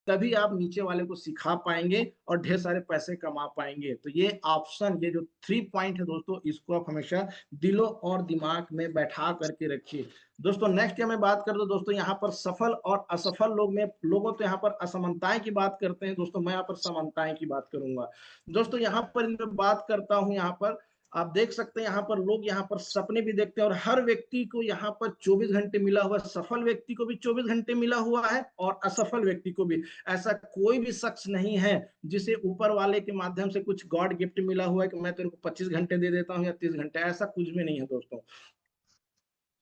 तभी आप नीचे वाले को सिखा पाएंगे और ढेर सारे पैसे कमा पाएंगे। तो ये ऑप्शन, ये जो 3 पॉइंट है दोस्तों, इसको आप हमेशा दिलों और दिमाग में बैठा करके रखिए। दोस्तों नेक्स्ट मैं बात कर दो दोस्तों, यहाँ पर सफल और असफल लोगों तो यहाँ पर असमानताएं की बात करते हैं दोस्तों, मैं यहाँ पर समानताएं की बात करूंगा। दोस्तों यहाँ पर मैं बात करता हूँ, यहाँ पर आप देख सकते हैं, यहाँ पर लोग यहाँ पर सपने भी देखते हैं और हर व्यक्ति को यहाँ पर 24 घंटे मिला हुआ है। सफल व्यक्ति को भी 24 घंटे मिला हुआ है और असफल व्यक्ति को भी। ऐसा कोई भी शख्स नहीं है जिसे ऊपर वाले के माध्यम से कुछ गॉड गिफ्ट मिला हुआ है कि मैं तेरे को 25 घंटे दे देता हूँ या 30 घंटे, ऐसा कुछ भी नहीं है दोस्तों।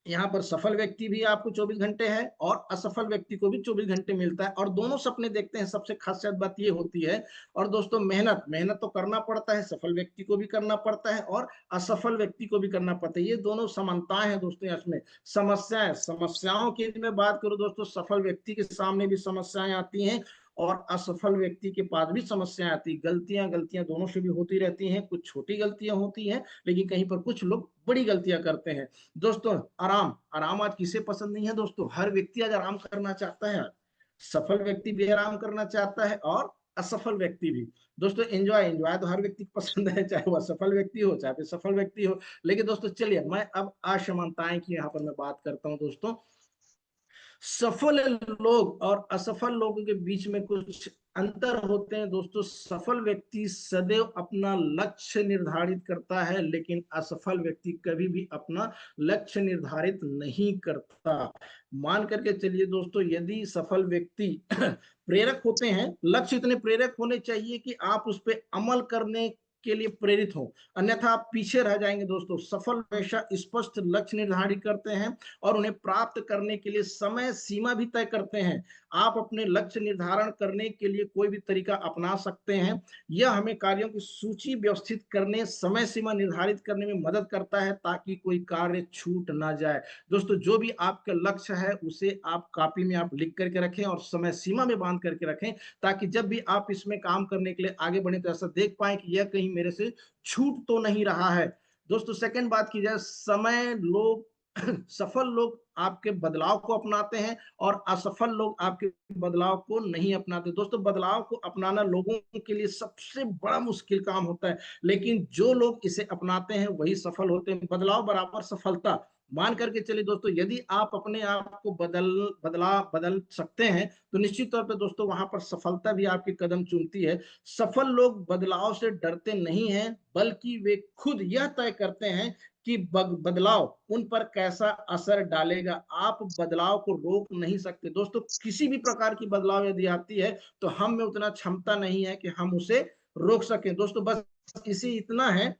यहाँ पर सफल व्यक्ति भी आपको 24 घंटे है और असफल व्यक्ति को भी 24 घंटे मिलता है और दोनों सपने देखते हैं। सबसे खासियत बात ये होती है। और दोस्तों मेहनत मेहनत तो करना पड़ता है, सफल व्यक्ति को भी करना पड़ता है और असफल व्यक्ति को भी करना पड़ता है। ये दोनों समानताएं हैं दोस्तों। इसमें समस्याओं की मैं बात करूं दोस्तों, सफल व्यक्ति के सामने भी समस्याएं आती हैं और असफल व्यक्ति के पास भी समस्याएं आती। गलतियां गलतियां दोनों से भी होती रहती हैं। कुछ छोटी गलतियां होती हैं लेकिन कहीं पर कुछ लोग बड़ी गलतियां करते हैं। दोस्तों आराम आराम आज किसे पसंद नहीं है दोस्तों, हर व्यक्ति आज आराम करना चाहता है। सफल व्यक्ति भी आराम करना चाहता है और असफल व्यक्ति भी। दोस्तों एंजॉय एंजॉय तो हर व्यक्ति को पसंद है, चाहे वह सफल व्यक्ति हो चाहे फिर सफल व्यक्ति हो। लेकिन दोस्तों चलिए मैं अब असमानताएं की यहाँ पर मैं बात करता हूँ दोस्तों। सफल लोग और असफल लोगों के बीच में कुछ अंतर होते हैं दोस्तों। सफल व्यक्ति सदैव अपना लक्ष्य निर्धारित करता है लेकिन असफल व्यक्ति कभी भी अपना लक्ष्य निर्धारित नहीं करता। मान करके चलिए दोस्तों, यदि सफल व्यक्ति प्रेरक होते हैं, लक्ष्य इतने प्रेरक होने चाहिए कि आप उस पर अमल करने के लिए प्रेरित हो, अन्यथा आप पीछे रह जाएंगे दोस्तों। सफल हमेशा स्पष्ट लक्ष्य निर्धारित करते हैं और उन्हें प्राप्त करने के लिए समय सीमा भी तय करते हैं। आप अपने लक्ष्य निर्धारण करने के लिए कोई भी तरीका अपना सकते हैं। यह हमें कार्यों की सूची व्यवस्थित करने, समय सीमा निर्धारित करने में मदद करता है ताकि कोई कार्य छूट ना जाए। दोस्तों जो भी आपका लक्ष्य है उसे आप कॉपी में आप लिख करके रखें और समय सीमा में बांध करके रखें, ताकि जब भी आप इसमें काम करने के लिए आगे बढ़े तो ऐसा देख पाए कि यह कहीं मेरे से छूट तो नहीं रहा है। दोस्तों सेकंड बात की जाए, समय लोग सफल लोग आपके बदलाव को अपनाते हैं और असफल लोग आपके बदलाव को नहीं अपनाते। दोस्तों बदलाव को अपनाना लोगों के लिए सबसे बड़ा मुश्किल काम होता है, लेकिन जो लोग इसे अपनाते हैं वही सफल होते हैं। बदलाव बराबर सफलता मान करके चलिए दोस्तों, यदि आप अपने आप को बदल सकते हैं तो निश्चित तौर पर दोस्तों वहां पर सफलता भी आपके कदम चूमती है। सफल लोग बदलाव से डरते नहीं हैं बल्कि वे खुद यह तय करते हैं कि बदलाव उन पर कैसा असर डालेगा। आप बदलाव को रोक नहीं सकते दोस्तों। किसी भी प्रकार की बदलाव यदि आती है तो हम में उतना क्षमता नहीं है कि हम उसे रोक सकें दोस्तों। बस इसी इतना है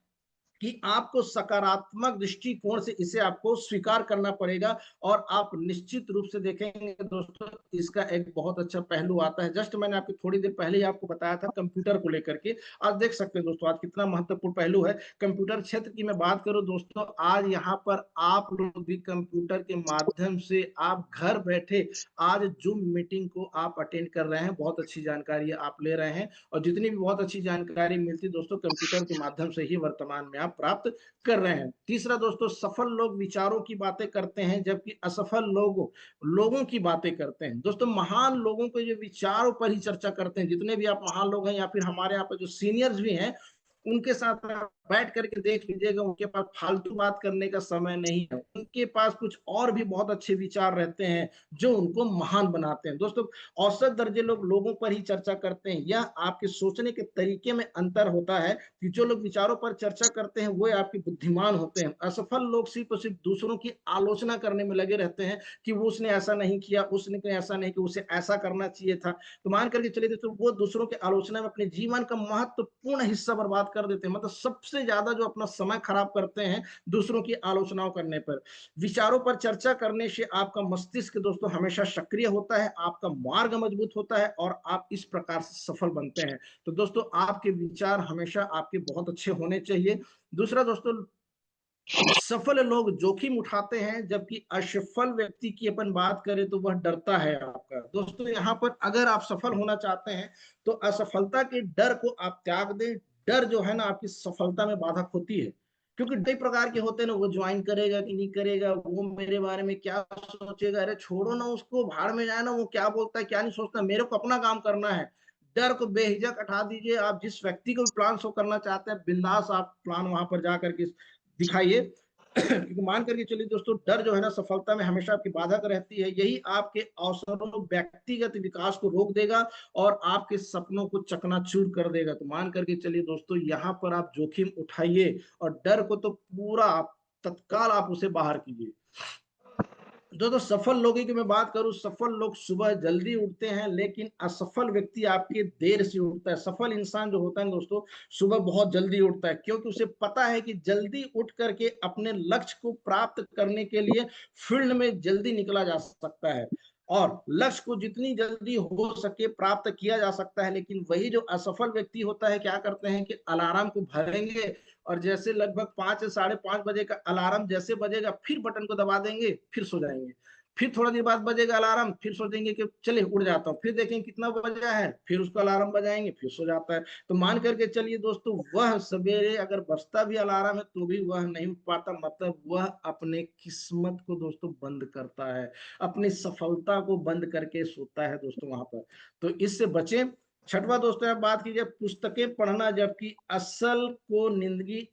कि आपको सकारात्मक दृष्टिकोण से इसे आपको स्वीकार करना पड़ेगा और आप निश्चित रूप से देखेंगे दोस्तों इसका एक बहुत अच्छा पहलू आता है। जस्ट मैंने आपको थोड़ी देर पहले ही आपको बताया था कंप्यूटर को लेकर के। आज देख सकते हैं दोस्तों आज कितना महत्वपूर्ण पहलू है। कंप्यूटर क्षेत्र की मैं बात करूं दोस्तों, आज यहाँ पर आप लोग भी कंप्यूटर के माध्यम से आप घर बैठे आज जूम मीटिंग को आप अटेंड कर रहे हैं। बहुत अच्छी जानकारी आप ले रहे हैं और जितनी भी बहुत अच्छी जानकारी मिलती है दोस्तों कंप्यूटर के माध्यम से ही वर्तमान में आप प्राप्त कर रहे हैं। तीसरा दोस्तों, सफल लोग विचारों की बातें करते हैं जबकि असफल लोग लोगों की बातें करते हैं। दोस्तों महान लोगों के जो विचारों पर ही चर्चा करते हैं, जितने भी आप महान लोग हैं या फिर हमारे यहाँ पर जो सीनियर्स भी हैं उनके साथ आप बैठ करके देख लीजिएगा, उनके पास फालतू बात करने का समय नहीं है। उनके पास कुछ और भी बहुत अच्छे विचार रहते हैं जो उनको महान बनाते हैं। दोस्तों औसत दर्जे लोग लोगों पर ही चर्चा करते हैं। यह आपके सोचने के तरीके में अंतर होता है कि जो लोग विचारों पर चर्चा करते हैं वो आपके बुद्धिमान होते हैं। असफल लोग सिर्फ और सिर्फ दूसरों की आलोचना करने में लगे रहते हैं कि वो उसने ऐसा नहीं किया, उसने ऐसा नहीं किया, उसे ऐसा करना चाहिए था। तो मान करके चलिए दोस्तों वो दूसरों की आलोचना में अपने जीवन का महत्वपूर्ण हिस्सा बर्बाद कर देते हैं। मतलब सबसे ज्यादा जो अपना समय खराब करते हैं दूसरों की आलोचनाओं करने पर। विचारों पर चर्चा करने से आपका मस्तिष्क दोस्तों हमेशा सक्रिय होता है, आपका मार्ग मजबूत होता है और आप इस प्रकार से सफल बनते हैं। तो दोस्तों आपके विचार हमेशा आपके बहुत अच्छे होने चाहिए। दूसरा दोस्तों, सफल लोग जोखिम उठाते हैं जबकि असफल व्यक्ति की अपन बात करें तो वह डरता है आपका। दोस्तों यहाँ पर अगर आप सफल होना चाहते हैं तो असफलता के डर को आप त्याग दें। डर जो है ना आपकी सफलता में बाधक होती है। क्योंकि कई प्रकार के होते हैं ना, वो ज्वाइन करेगा कि नहीं करेगा, वो मेरे बारे में क्या सोचेगा, अरे छोड़ो ना उसको, भाड़ में जाए ना, वो क्या बोलता है क्या नहीं सोचता, मेरे को अपना काम करना है। डर को बेहिचक हटा दीजिए। आप जिस व्यक्ति को भी प्लान शो करना चाहते हैं, बिंदास आप प्लान वहां पर जा करके दिखाइए। क्योंकि मान करके चलिए दोस्तों, डर जो है ना सफलता में हमेशा आपकी बाधक रहती है। यही आपके अवसरों, व्यक्तिगत विकास को रोक देगा और आपके सपनों को चकनाचूर कर देगा। तो मान करके चलिए दोस्तों, यहाँ पर आप जोखिम उठाइए और डर को तो पूरा तत्काल आप उसे बाहर कीजिए। दोस्तों सफल लोगों की मैं बात करूं, सफल लोग सुबह जल्दी उठते हैं, लेकिन असफल व्यक्ति आपके देर से उठता है। सफल इंसान जो होता है दोस्तों, सुबह बहुत जल्दी उठता है, क्योंकि उसे पता है कि जल्दी उठ करके अपने लक्ष्य को प्राप्त करने के लिए फील्ड में जल्दी निकला जा सकता है और लक्ष्य को जितनी जल्दी हो सके प्राप्त किया जा सकता है। लेकिन वही जो असफल व्यक्ति होता है, क्या करते हैं कि अलार्म को भरेंगे और जैसे लगभग 5 से 5:30 बजे का अलार्म जैसे बजेगा, फिर बटन को दबा देंगे, फिर सो जाएंगे। फिर थोड़ा देर बाद बजेगा अलार्म, फिर सोचेंगे कि चलिए उड़ जाता हूँ, फिर देखेंगे कितना बजा है, फिर उसको अलार्म बजाएंगे, फिर सो जाता है। तो मान करके चलिए दोस्तों, वह सवेरे अगर बजता भी अलार्म है तो भी वह नहीं उठ पाता, मतलब वह अपने किस्मत को दोस्तों बंद करता है, अपनी सफलता को बंद करके सोता है दोस्तों वहां पर। तो इससे बचें। छठवां दोस्तों आप बात कीजिए पुस्तकें पढ़ना, जबकि असल को निंदगी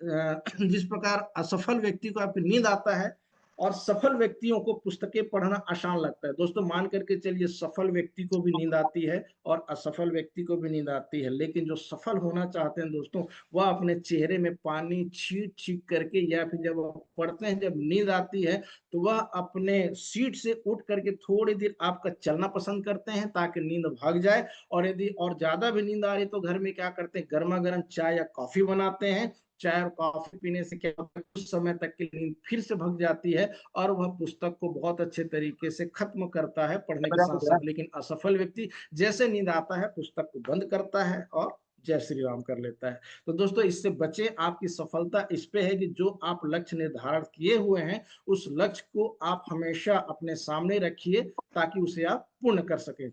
जिस प्रकार असफल व्यक्ति को आपकी नींद आता है और सफल व्यक्तियों को पुस्तकें पढ़ना आसान लगता है। दोस्तों मान करके चलिए, सफल व्यक्ति को भी नींद आती है और असफल व्यक्ति को भी नींद आती है, लेकिन जो सफल होना चाहते हैं दोस्तों, वह अपने चेहरे में पानी छींट छींट करके, या फिर जब वो पढ़ते हैं जब नींद आती है, तो वह अपने सीट से उठ करके थोड़ी देर आपका चलना पसंद करते हैं ताकि नींद भाग जाए। और यदि और ज्यादा भी नींद आ रही तो घर में क्या करते हैं, गर्मा गर्म चाय या कॉफी बनाते हैं। चाय और कॉफी पीने से क्या होता है, कुछ समय तक की नींद फिर से भग जाती है और वह पुस्तक को बहुत अच्छे तरीके से खत्म करता है पढ़ने के साथ साथ। लेकिन असफल व्यक्ति जैसे नींद आता है, पुस्तक को बंद करता है और जय श्री राम कर लेता है। तो दोस्तों इससे बचे। आपकी सफलता इस पे है कि जो आप लक्ष्य निर्धारण किए हुए हैं, उस लक्ष्य को आप हमेशा अपने सामने रखिए ताकि उसे आप पूर्ण कर सके।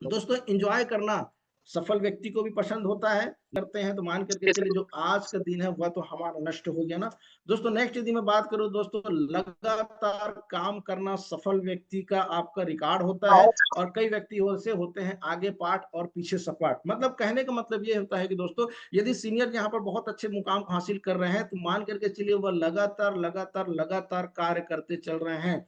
दोस्तों एंजॉय करना सफल व्यक्ति को भी पसंद होता है, करते हैं। तो मान करके चलिए, जो आज का दिन है वह तो हमारा नष्ट हो गया ना। दोस्तों नेक्स्ट यदि मैं बात करूं दोस्तों, लगातार काम करना सफल व्यक्ति का आपका रिकॉर्ड होता है। और कई व्यक्ति ऐसे होते हैं आगे पाठ और पीछे सपाट। मतलब कहने का मतलब ये होता है कि दोस्तों, यदि सीनियर यहाँ पर बहुत अच्छे मुकाम हासिल कर रहे हैं, तो मान करके चलिए वह लगातार लगातार लगातार कार्य करते चल रहे हैं।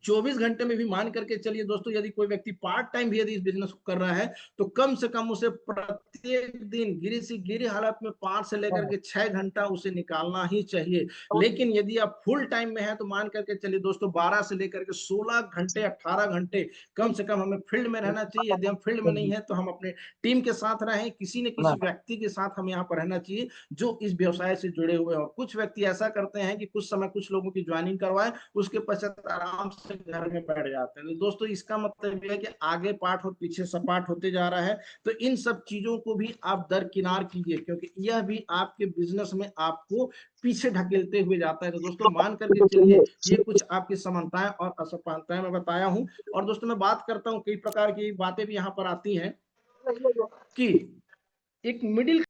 24 घंटे में भी मान करके चलिए दोस्तों, यदि कोई व्यक्ति पार्ट टाइम भी यदि इस बिजनेस को कर रहा है, तो कम से कम उसे प्रत्येक दिन गिरी से गिरी हालत में 5 से लेकर के 6 घंटा उसे निकालना ही चाहिए। लेकिन यदि आप फुल टाइम में हैं, तो मान करके चलिए दोस्तों, 12 से लेकर के 16 घंटे 18 घंटे कम से कम हमें फील्ड में रहना चाहिए। यदि हम फील्ड में नहीं है तो हम अपने टीम के साथ रहें, किसी न किसी व्यक्ति के साथ हम यहाँ पर रहना चाहिए जो इस व्यवसाय से जुड़े हुए हैं। और कुछ व्यक्ति ऐसा करते हैं कि कुछ समय कुछ लोगों की ज्वाइनिंग करवाए, उसके पश्चात आराम से घर में बैठ जाते हैं। तो दोस्तों इसका मतलब यह है कि आगे पाठ और पीछे सपाट होते जा रहा है। तो इन सब चीजों को भी आप दरकिनार कीजिए, क्योंकि यह भी आपके बिजनेस में आपको पीछे ढकेलते हुए जाता है। तो दोस्तों मान करके चलिए, ये कुछ आपकी समानताएं और असमानताएं मैं बताया हूं। और दोस्तों मैं बात करता हूं, कई प्रकार की बातें भी यहाँ पर आती हैं कि एक मिडिल